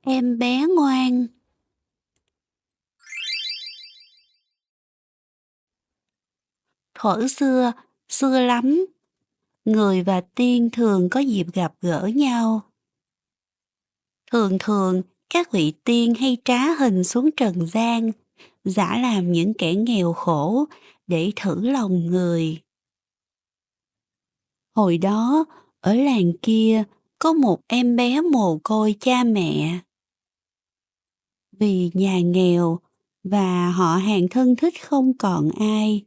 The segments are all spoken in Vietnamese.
Em bé ngoan. Thuở xưa, xưa lắm, người và tiên thường có dịp gặp gỡ nhau. Thường thường, các vị tiên hay trá hình xuống trần gian, giả làm những kẻ nghèo khổ để thử lòng người. Hồi đó, ở làng kia, có một em bé mồ côi cha mẹ. Vì nhà nghèo và họ hàng thân thích không còn ai,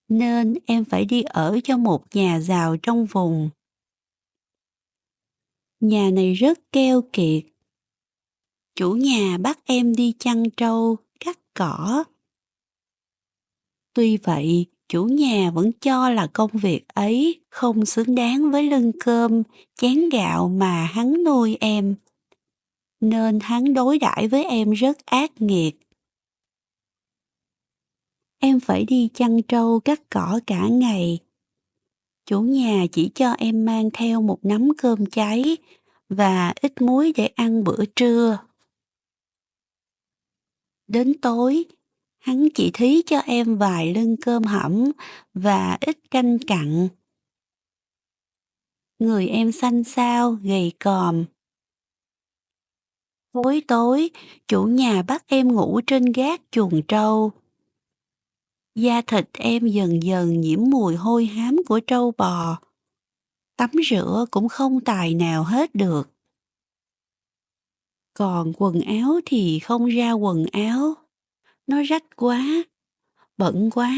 nên em phải đi ở cho một nhà giàu trong vùng. Nhà này rất keo kiệt. Chủ nhà bắt em đi chăn trâu, cắt cỏ. Tuy vậy, chủ nhà vẫn cho là công việc ấy không xứng đáng với lưng cơm, chén gạo mà hắn nuôi em. Nên hắn đối đãi với em rất ác nghiệt. Em phải đi chăn trâu cắt cỏ cả ngày. Chủ nhà chỉ cho em mang theo một nắm cơm cháy và ít muối để ăn bữa trưa. Đến tối, hắn chỉ thí cho em vài lưng cơm hẩm và ít canh cặn. Người em xanh xao, gầy còm. Tối tối, chủ nhà bắt em ngủ trên gác chuồng trâu. Da thịt em dần dần nhiễm mùi hôi hám của trâu bò. Tắm rửa cũng không tài nào hết được. Còn quần áo thì không ra quần áo. Nó rách quá, bẩn quá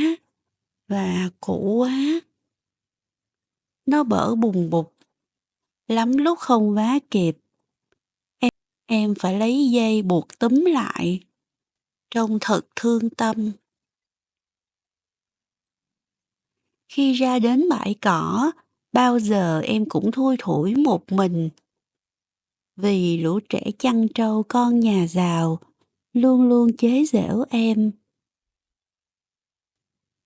và cũ quá. Nó bở bùng bục, lắm lúc không vá kịp. Em phải lấy dây buộc túm lại. Trông thật thương tâm. Khi ra đến bãi cỏ, bao giờ em cũng thui thủi một mình. Vì lũ trẻ chăn trâu con nhà giàu luôn luôn chế giễu em.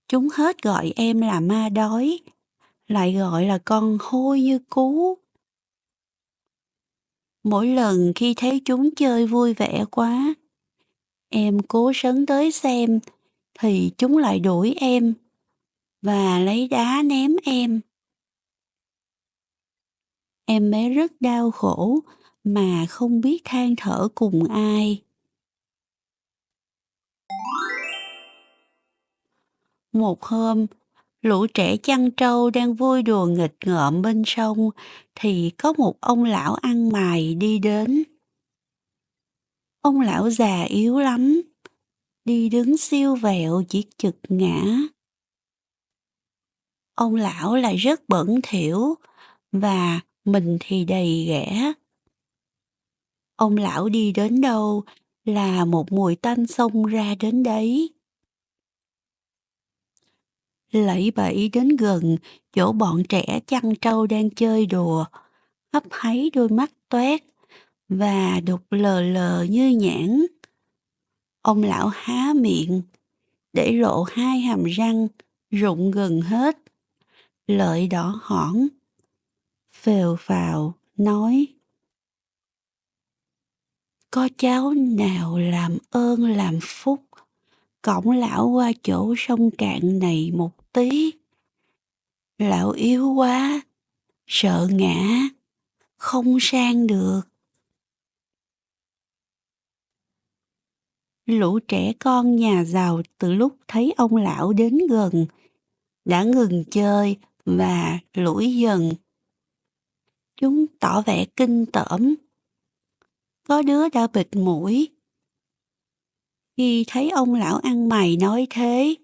Chúng hết gọi em là ma đói, lại gọi là con hôi như cú. Mỗi lần khi thấy chúng chơi vui vẻ quá, em cố sấn tới xem, thì chúng lại đuổi em và lấy đá ném em. Em bé rất đau khổ mà không biết than thở cùng ai. Một hôm, lũ trẻ chăn trâu đang vui đùa nghịch ngợm bên sông thì có một ông lão ăn mày đi đến. Ông lão già yếu lắm, đi đứng siêu vẹo chỉ chực ngã. Ông lão lại rất bẩn thỉu và mình thì đầy ghẻ. Ông lão đi đến đâu là một mùi tanh xông ra đến đấy. Lẫy bẫy đến gần chỗ bọn trẻ chăn trâu đang chơi đùa, hấp háy đôi mắt toét và đục lờ lờ như nhãn. Ông lão há miệng, để lộ hai hàm răng rụng gần hết, lợi đỏ hỏn, phèo phào nói: có cháu nào làm ơn làm phúc, cõng lão qua chỗ sông cạn này một tí. Lão yếu quá, sợ ngã, không sang được. Lũ trẻ con nhà giàu từ lúc thấy ông lão đến gần, đã ngừng chơi và lủi dần. Chúng tỏ vẻ kinh tởm. Có đứa đã bịt mũi. Khi thấy ông lão ăn mày nói thế,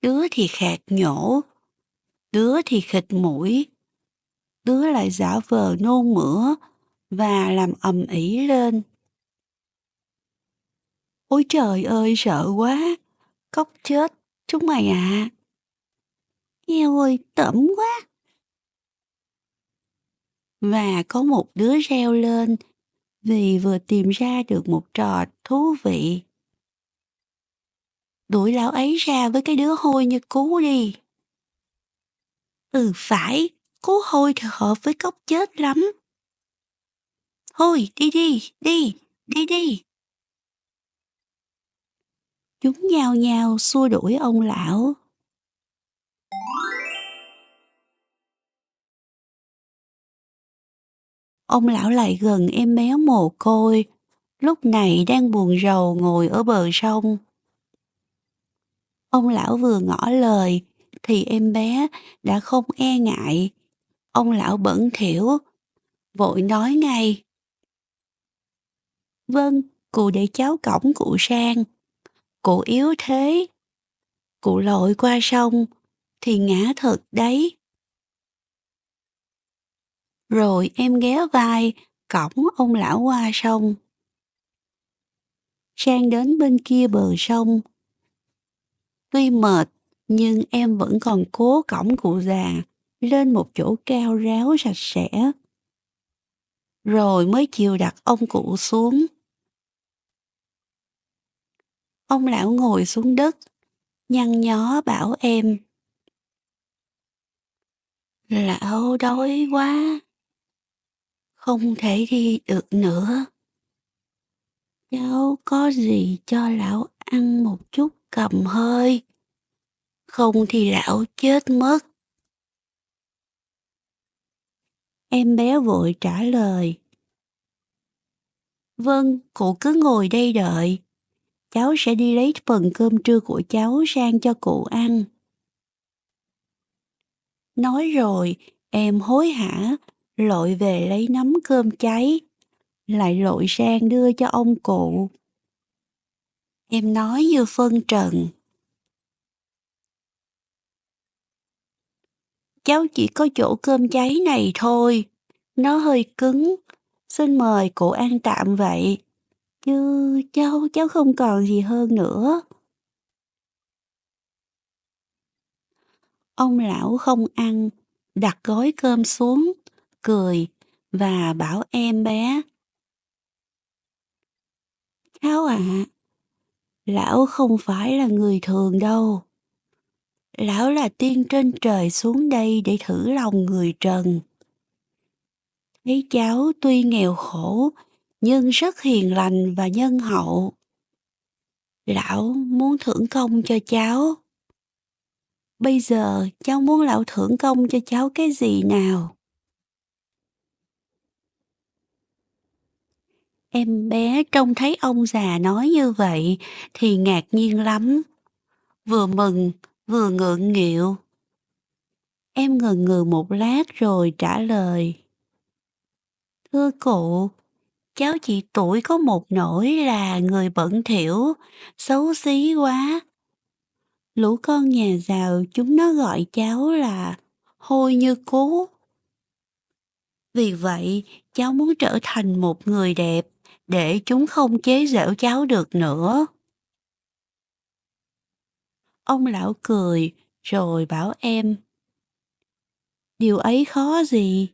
đứa thì khạc nhổ, đứa thì khịt mũi, đứa lại giả vờ nôn mửa và làm ầm ĩ lên. Ôi trời ơi, sợ quá, cóc chết, chúng mày ạ. Eo ơi, tởm quá. Và có một đứa reo lên vì vừa tìm ra được một trò thú vị. Đuổi lão ấy ra với cái đứa hôi như cú đi. Ừ phải, cú hôi thì hợp với cóc chết lắm. Thôi, đi đi, đi, đi đi. Chúng nhao nhao xua đuổi ông lão. Ông lão lại gần em bé mồ côi, lúc này đang buồn rầu ngồi ở bờ sông. Ông lão vừa ngỏ lời, thì em bé đã không e ngại. Ông lão bẩn thỉu, vội nói ngay. Vâng, cụ để cháu cõng cụ sang. Cụ yếu thế, cụ lội qua sông, thì ngã thật đấy. Rồi em ghé vai, cõng ông lão qua sông. Sang đến bên kia bờ sông. Tuy mệt, nhưng em vẫn còn cố cõng cụ già lên một chỗ cao ráo sạch sẽ. Rồi mới chịu đặt ông cụ xuống. Ông lão ngồi xuống đất, nhăn nhó bảo em. Lão đói quá, không thể đi được nữa. Cháu có gì cho lão ăn một chút cầm hơi, không thì lão chết mất. Em bé vội trả lời. Vâng, cụ cứ ngồi đây đợi. Cháu sẽ đi lấy phần cơm trưa của cháu sang cho cụ ăn. Nói rồi, em hối hả, lội về lấy nắm cơm cháy, lại lội sang đưa cho ông cụ. Em nói như phân trần. Cháu chỉ có chỗ cơm cháy này thôi, nó hơi cứng, xin mời cụ ăn tạm vậy, chứ cháu không còn gì hơn nữa. Ông lão không ăn, đặt gói cơm xuống, cười và bảo em bé. Cháu ạ, lão không phải là người thường đâu. Lão là tiên trên trời xuống đây để thử lòng người trần. Thấy cháu tuy nghèo khổ, nhưng rất hiền lành và nhân hậu. Lão muốn thưởng công cho cháu. Bây giờ cháu muốn lão thưởng công cho cháu cái gì nào? Em bé trông thấy ông già nói như vậy thì ngạc nhiên lắm, vừa mừng vừa ngượng nghịu. Em ngần ngừ một lát rồi trả lời. Thưa cụ, cháu chỉ tuổi có một nỗi là người bẩn thỉu, xấu xí quá. Lũ con nhà giàu chúng nó gọi cháu là hôi như cú. Vì vậy, cháu muốn trở thành một người đẹp để chúng không chế giễu cháu được nữa. Ông lão cười rồi bảo em. Điều ấy khó gì?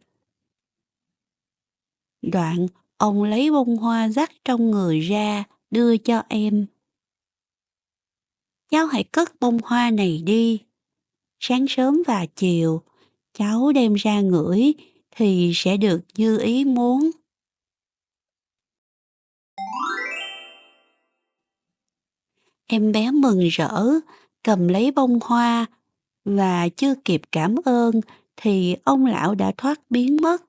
Đoạn, ông lấy bông hoa dắt trong người ra, đưa cho em. Cháu hãy cất bông hoa này đi. Sáng sớm và chiều, cháu đem ra ngửi thì sẽ được như ý muốn. Em bé mừng rỡ, cầm lấy bông hoa và chưa kịp cảm ơn thì ông lão đã thoát biến mất.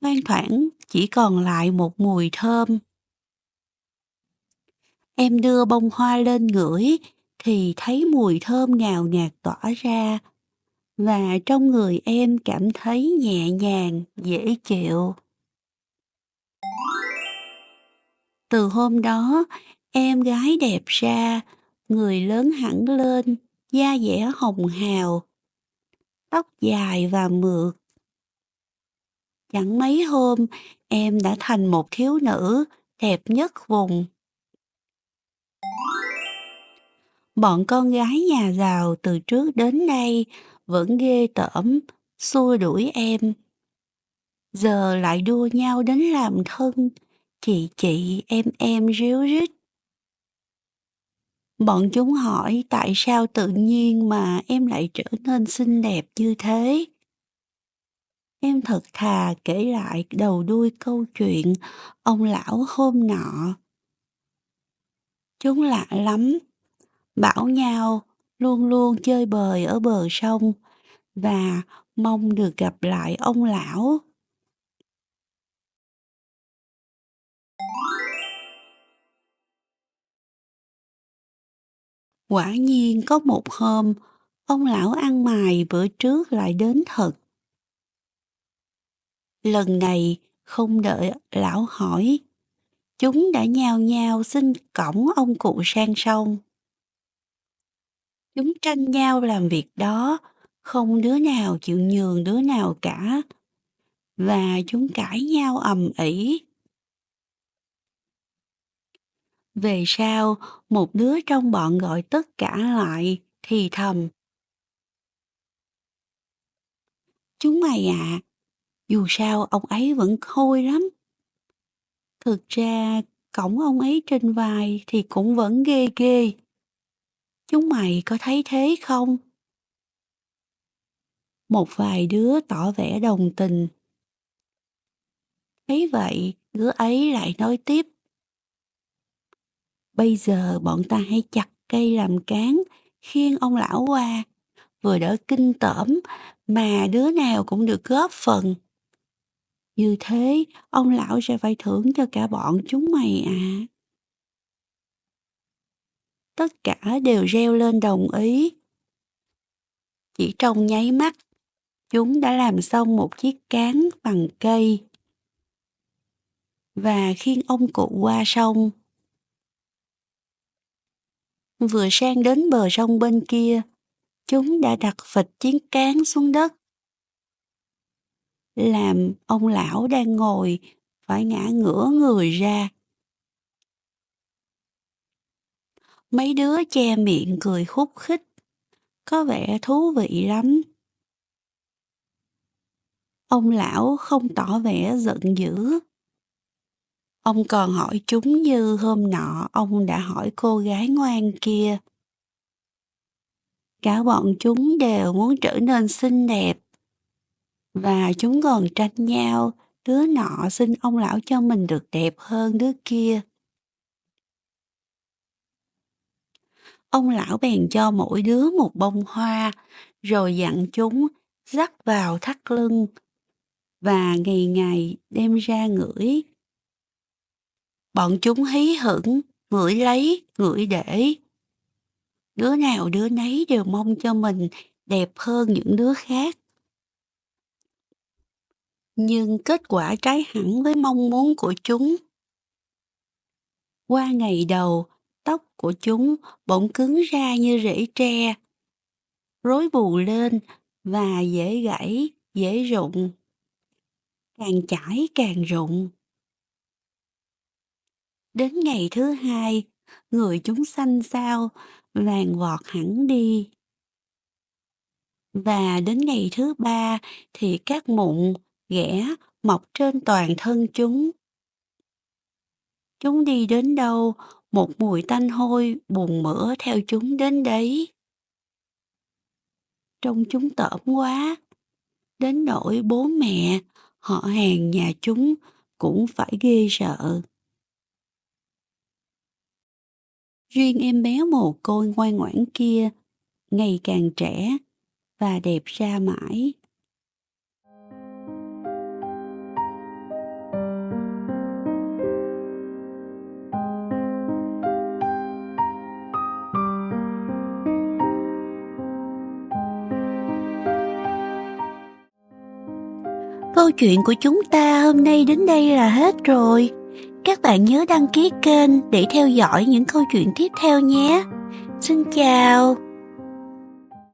Loang thoảng chỉ còn lại một mùi thơm. Em đưa bông hoa lên ngửi thì thấy mùi thơm ngào ngạt tỏa ra và trong người em cảm thấy nhẹ nhàng, dễ chịu. Từ hôm đó, em gái đẹp ra, người lớn hẳn lên, da dẻ hồng hào, tóc dài và mượt. Chẳng mấy hôm, em đã thành một thiếu nữ đẹp nhất vùng. Bọn con gái nhà giàu từ trước đến nay vẫn ghê tởm, xua đuổi em. Giờ lại đua nhau đến làm thân, chị em ríu rít. Bọn chúng hỏi tại sao tự nhiên mà em lại trở nên xinh đẹp như thế. Em thật thà kể lại đầu đuôi câu chuyện ông lão hôm nọ. Chúng lạ lắm, bảo nhau luôn luôn chơi bời ở bờ sông và mong được gặp lại ông lão. Quả nhiên có một hôm, ông lão ăn mày bữa trước lại đến thật. Lần này không đợi lão hỏi, chúng đã nhao nhao xin cõng ông cụ sang sông. Chúng tranh nhau làm việc đó, không đứa nào chịu nhường đứa nào cả, và chúng cãi nhau ầm ĩ. Về sau, một đứa trong bọn gọi tất cả lại, thì thầm: "Chúng mày ạ, dù sao ông ấy vẫn hôi lắm. Thực ra, cõng ông ấy trên vai thì cũng vẫn ghê ghê. Chúng mày có thấy thế không?" Một vài đứa tỏ vẻ đồng tình. Thấy vậy, đứa ấy lại nói tiếp: "Bây giờ bọn ta hãy chặt cây làm cán, khiêng ông lão qua, vừa đỡ kinh tởm mà đứa nào cũng được góp phần. Như thế, ông lão sẽ phải thưởng cho cả bọn chúng mày à." Tất cả đều reo lên đồng ý. Chỉ trong nháy mắt, chúng đã làm xong một chiếc cán bằng cây và khiêng ông cụ qua sông. Vừa sang đến bờ sông bên kia, chúng đã đặt phịch chiếc cán xuống đất, làm ông lão đang ngồi phải ngã ngửa người ra. Mấy đứa che miệng cười khúc khích, có vẻ thú vị lắm. Ông lão không tỏ vẻ giận dữ. Ông còn hỏi chúng như hôm nọ ông đã hỏi cô gái ngoan kia. Cả bọn chúng đều muốn trở nên xinh đẹp. Và chúng còn tranh nhau, đứa nọ xin ông lão cho mình được đẹp hơn đứa kia. Ông lão bèn cho mỗi đứa một bông hoa, rồi dặn chúng dắt vào thắt lưng và ngày ngày đem ra ngửi. Bọn chúng hí hửng, ngửi lấy, ngửi để. Đứa nào đứa nấy đều mong cho mình đẹp hơn những đứa khác. Nhưng kết quả trái hẳn với mong muốn của chúng. Qua ngày đầu, tóc của chúng bỗng cứng ra như rễ tre, rối bù lên và dễ gãy, dễ rụng. Càng chải càng rụng. Đến ngày thứ hai, người chúng xanh xao, vàng vọt hẳn đi. Và đến ngày thứ ba thì các mụn, ghẻ mọc trên toàn thân chúng. Chúng đi đến đâu, một mùi tanh hôi bùn mỡ theo chúng đến đấy. Trông chúng tởm quá, đến nỗi bố mẹ, họ hàng nhà chúng cũng phải ghê sợ. Riêng em bé mồ côi ngoan ngoãn kia, ngày càng trẻ và đẹp ra mãi. Câu chuyện của chúng ta hôm nay đến đây là hết rồi. Các bạn nhớ đăng ký kênh để theo dõi những câu chuyện tiếp theo nhé. Xin chào.